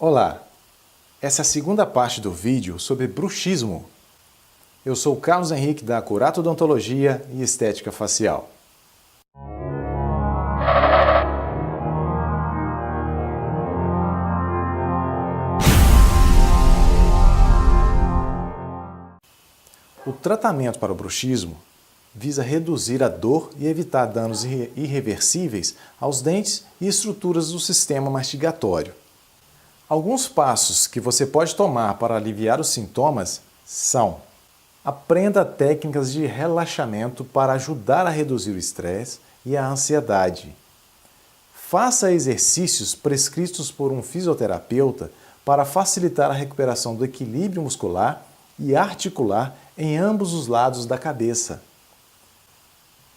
Olá, essa é a segunda parte do vídeo sobre bruxismo. Eu sou o Carlos Henrique da Curato Odontologia e Estética Facial. O tratamento para o bruxismo visa reduzir a dor e evitar danos irreversíveis aos dentes e estruturas do sistema mastigatório. Alguns passos que você pode tomar para aliviar os sintomas são: aprenda técnicas de relaxamento para ajudar a reduzir o estresse e a ansiedade. Faça exercícios prescritos por um fisioterapeuta para facilitar a recuperação do equilíbrio muscular e articular em ambos os lados da cabeça.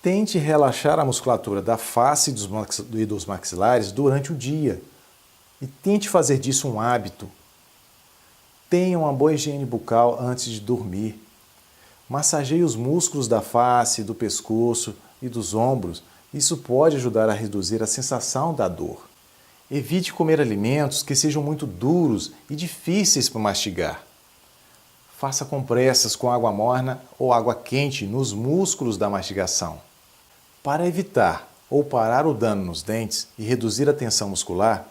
Tente relaxar a musculatura da face e dos maxilares durante o dia e tente fazer disso um hábito. Tenha uma boa higiene bucal antes de dormir. Massageie os músculos da face, do pescoço e dos ombros. Isso pode ajudar a reduzir a sensação da dor. Evite comer alimentos que sejam muito duros e difíceis para mastigar. Faça compressas com água morna ou água quente nos músculos da mastigação. Para evitar ou parar o dano nos dentes e reduzir a tensão muscular,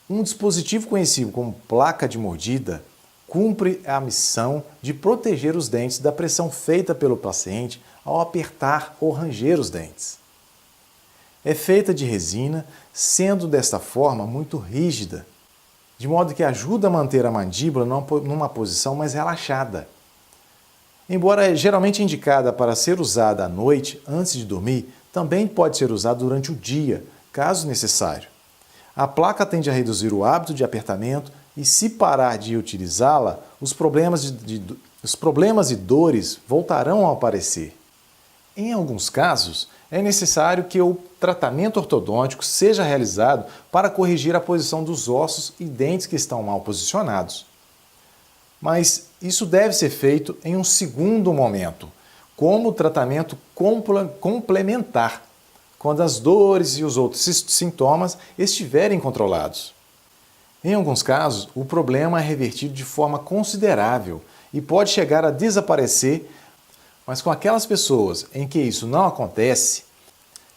um dispositivo conhecido como placa de mordida cumpre a missão de proteger os dentes da pressão feita pelo paciente ao apertar ou ranger os dentes. É feita de resina, sendo desta forma muito rígida, de modo que ajuda a manter a mandíbula numa posição mais relaxada. Embora geralmente indicada para ser usada à noite, antes de dormir, também pode ser usada durante o dia, caso necessário. A placa tende a reduzir o hábito de apertamento e, se parar de utilizá-la, os problemas e dores voltarão a aparecer. Em alguns casos, é necessário que o tratamento ortodôntico seja realizado para corrigir a posição dos ossos e dentes que estão mal posicionados. Mas isso deve ser feito em um segundo momento, como tratamento complementar, quando as dores e os outros sintomas estiverem controlados. Em alguns casos, o problema é revertido de forma considerável e pode chegar a desaparecer, mas com aquelas pessoas em que isso não acontece,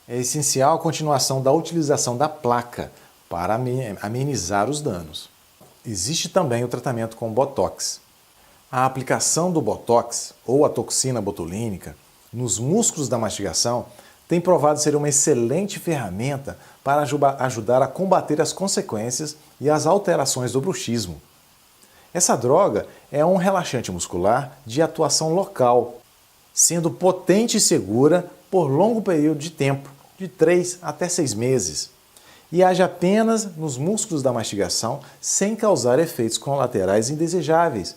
é essencial a continuação da utilização da placa para amenizar os danos. Existe também o tratamento com Botox. A aplicação do Botox, ou a toxina botulínica, nos músculos da mastigação tem provado ser uma excelente ferramenta para ajudar a combater as consequências e as alterações do bruxismo. Essa droga é um relaxante muscular de atuação local, sendo potente e segura por longo período de tempo, de 3 até 6 meses, e age apenas nos músculos da mastigação sem causar efeitos colaterais indesejáveis,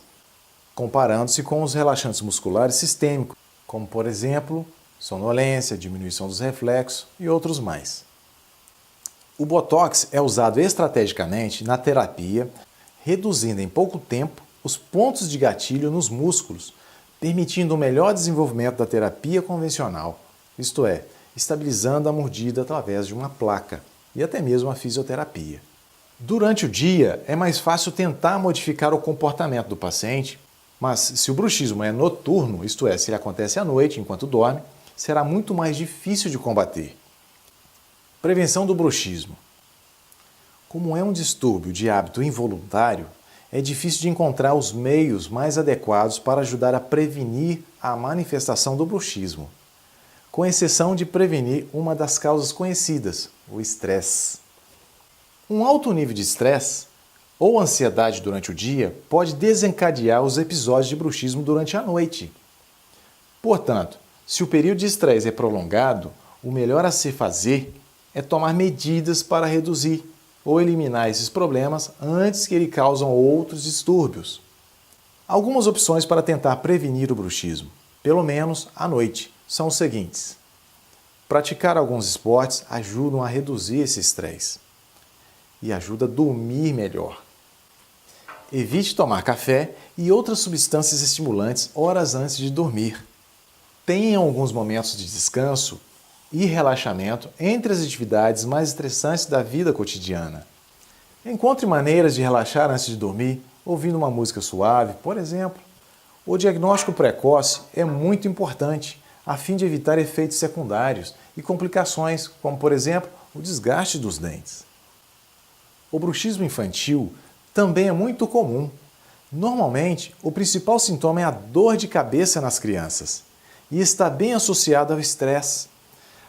comparando-se com os relaxantes musculares sistêmicos, como por exemplo, sonolência, diminuição dos reflexos e outros mais. O Botox é usado estrategicamente na terapia, reduzindo em pouco tempo os pontos de gatilho nos músculos, permitindo um melhor desenvolvimento da terapia convencional, isto é, estabilizando a mordida através de uma placa e até mesmo a fisioterapia. Durante o dia, é mais fácil tentar modificar o comportamento do paciente, mas se o bruxismo é noturno, isto é, se ele acontece à noite enquanto dorme, será muito mais difícil de combater. Prevenção do bruxismo. Como é um distúrbio de hábito involuntário, é difícil de encontrar os meios mais adequados para ajudar a prevenir a manifestação do bruxismo, com exceção de prevenir uma das causas conhecidas, o estresse. Um alto nível de estresse ou ansiedade durante o dia pode desencadear os episódios de bruxismo durante a noite. Portanto, se o período de estresse é prolongado, o melhor a se fazer é tomar medidas para reduzir ou eliminar esses problemas antes que ele causem outros distúrbios. Algumas opções para tentar prevenir o bruxismo, pelo menos à noite, são os seguintes. Praticar alguns esportes ajudam a reduzir esse estresse e ajuda a dormir melhor. Evite tomar café e outras substâncias estimulantes horas antes de dormir. Tenha alguns momentos de descanso e relaxamento entre as atividades mais estressantes da vida cotidiana. Encontre maneiras de relaxar antes de dormir, ouvindo uma música suave, por exemplo. O diagnóstico precoce é muito importante, a fim de evitar efeitos secundários e complicações, como, por exemplo, o desgaste dos dentes. O bruxismo infantil também é muito comum. Normalmente, o principal sintoma é a dor de cabeça nas crianças e está bem associado ao estresse.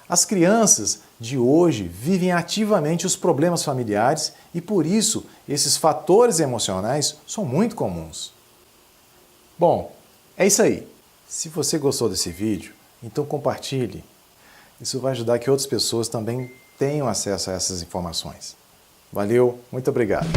As crianças de hoje vivem ativamente os problemas familiares e, por isso, esses fatores emocionais são muito comuns. Bom, é isso aí. Se você gostou desse vídeo, então compartilhe. Isso vai ajudar que outras pessoas também tenham acesso a essas informações. Valeu, muito obrigado.